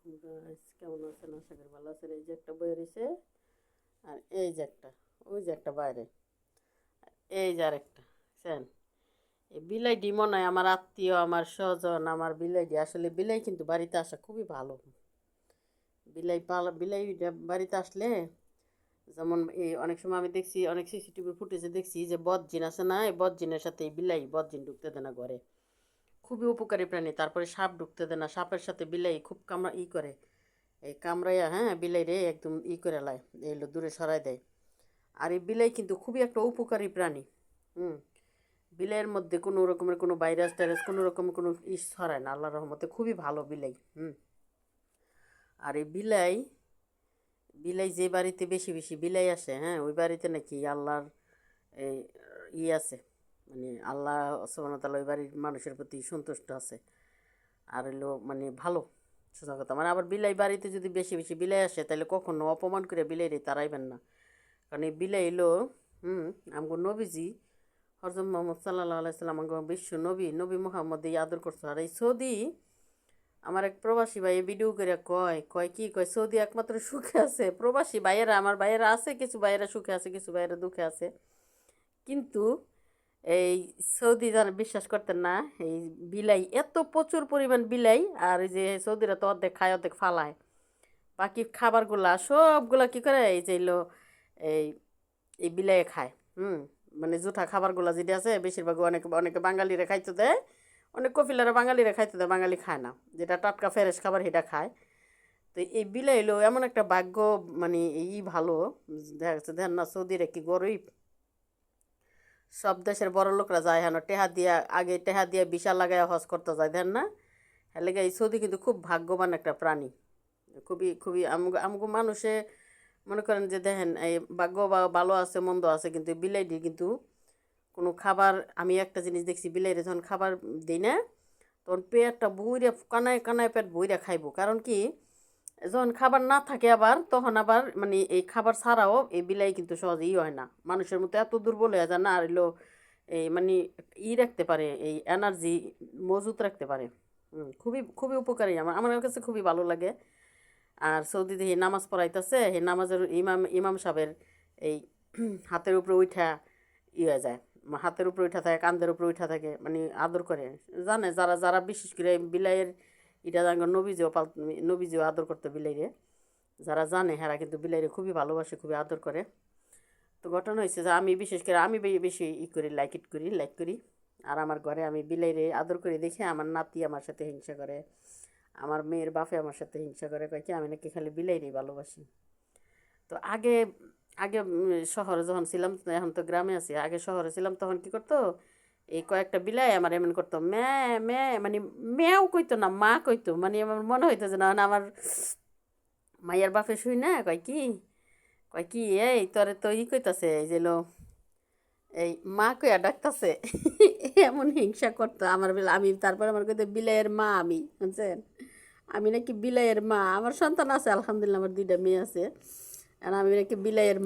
Guys কেমন আছেন? আশা করি ভালো আছেন। এই যে একটা বই রয়েছে, আর এই যে একটা, ওই যে একটা বাইরে, এই যে আরেকটা। বুঝছেন? এই বিলাইটি মনে হয় আমার আত্মীয়, আমার স্বজন, আমার বিলাইটি। আসলে বিলাই কিন্তু বাড়িতে আসা খুবই ভালো। বিলাই বাড়িতে আসলে, যেমন এই অনেক সময় আমি দেখছি, অনেক সিসিটিভি ফুটেজে দেখছি যে বদজিন আছে না, এই বদজিনের সাথে এই বিলাই বদজিন ঢুকতে দেয় না ঘরে। খুবই উপকারী প্রাণী। তারপরে সাপ ঢুকতে দেয় না, সাপের সাথে বিলাই খুব করে, এই কামড়াইয়া, হ্যাঁ, বিলাই রে একদম করে লায়, এইগুলো দূরে সরাই দেয়। আর এই বিলাই কিন্তু খুবই একটা উপকারী প্রাণী। হুম। বিলাইয়ের মধ্যে কোনো রকমের কোনো ভাইরাস টাইরাস কোনো রকমের কোনো ছড়ায় না, আল্লাহর রহমতে খুবই ভালো বিলাই। আর এই বিলাই, বিলাই যে বাড়িতে বেশি বেশি বিলাই আসে, হ্যাঁ, ওই বাড়িতে নাকি আল্লাহর এই আছে, মানে আল্লাহ সুবহানাহু ওয়া তাআলা ওই বাড়ির মানুষের প্রতি সন্তুষ্ট আছে। আর হলো মানে ভালো, সোজা কথা। মানে আবার বিলাই বাড়িতে যদি বেশি বেশি বিলাই আসে, তাহলে কখনো অপমান করে বিলাই রে তাড়াইবেন না। কারণ এই বিলাই এলো, আমগো নবীজি হযরত মুহাম্মদ সাল্লাল্লাহু আলাইহি সাল্লাম, আমগো বিশ্ব নবী, নবী মুহাম্মদ এই আদর করছে। আর এই সৌদি, আমার এক প্রবাসী ভাই ভিডিও করে কয় কয় কি কয়, সৌদি একমাত্র সুখে আছে প্রবাসী ভাইয়েরা। আমার ভাইয়েরা আছে, কিছু ভাইয়েরা সুখে আছে, কিছু ভাইয়েরা দুঃখে আছে। কিন্তু এই সৌদি যারা বিশ্বাস করতেন না, এই বিলাই এত প্রচুর পরিমাণ বিলাই। আর এই যে সৌদিরা তো অর্ধেক খায় অর্ধেক ফালায়, বাকি খাবারগুলা সবগুলা কি করে, এই যে এলো এই এই বিলাই খায়। হুম। মানে জুঠা খাবারগুলা যেটা আছে, বেশিরভাগ অনেকে অনেকে বাঙালিরা খাইতে দেয়, অনেক কফিলারা বাঙালিরা খাইতে দেয়, বাঙালি খায় না। যেটা টাটকা ফ্রেশ খাবার সেটা খায়। তো এই বিলাই এলো এমন একটা ভাগ্য, মানে এই ভালো। দেখা যাচ্ছে দেন না, সৌদিরা কি গরিব, সব দেশের বড় লোকরা যায় হেন টেহা দিয়া, আগে টেহা দিয়া বিশা লাগায় হজ করতে যায়, দেন না। হ্যাঁ, লেগে এই সৌদি কিন্তু খুব ভাগ্যবান একটা প্রাণী। খুবই খুবই আমগো মানুষে মনে করেন যে দেখেন, এই ভাগ্য বা ভালো আছে মন্দ আছে, কিন্তু বিলাইটি কিন্তু কোনো খাবার, আমি একটা জিনিস দেখছি, বিলাইরে যখন খাবার দিই না, তখন পেটটা বইরা কানায় কানায় পেট বইরা খাইব। কারণ কি, যখন খাবার না থাকে আবার, তখন আবার মানে এই খাবার ছাড়াও এই বিলাই কিন্তু সহজে হয় না, মানুষের মতো এত দুর্বল হয়ে যায় না। আর এলো এই মানে রাখতে পারে, এই এনার্জি মজুত রাখতে পারে। খুবই খুবই উপকারী, আমার আমার কাছে খুবই ভালো লাগে। আর সৌদিতে এই নামাজ পড়াইতেছে, এই নামাজের ইমাম ইমাম সাহেবের এই হাতের উপরে উঠা হয়ে যায়, হাতের উপরে উঠা থাকে, কান্দের উপরে উঠা থাকে, মানে আদর করে। জানে যারা যারা বিশেষ করে বিলাইয়ের এটা জানগো, নবীজিও আদর করতে বিলাইরে। যারা জানে হেরা কিন্তু বিলাইরে খুবই ভালোবাসে, খুবই আদর করে। তো ঘটনা হয়েছে যে আমি বিশেষ করে আমি বেশি করি, লাইক করি। আর আমার ঘরে আমি বিলাইরে আদর করে দেখে আমার নাতি আমার সাথে হিংসা করে, আমার মেয়ের বাপে আমার সাথে হিংসা করে, কয় কি আমি নাকি খালি বিলাইরেই ভালোবাসি। তো আগে আগে শহরে যখন ছিলাম, এখন তো গ্রামে আছি, আগে শহরে ছিলাম তখন কি করতো, এই কয়েকটা বিলাই আমার এমন করতো, ম্যা ম্যা, মানে ম্যাও কইতো না, মা কইতো। মানে আমার মনে হইতো যে না না, আমার মাইয়ার বাপে শুই না, কয় কি এই তোরে তো কইতাছে, এই যে এই মা কইয়া ডাকতাছে। এমন হিংসা করতো আমার বেলা। আমি তারপরে আমার কইতো বিলাইয়ের মা, আমি বুঝছেন, আমি নাকি বিলাইয়ের মা। আমার সন্তান আছে আলহামদুলিল্লাহ, আমার দুইটা মেয়ে আছে, আর আমি নাকি বিলাইয়ের মা।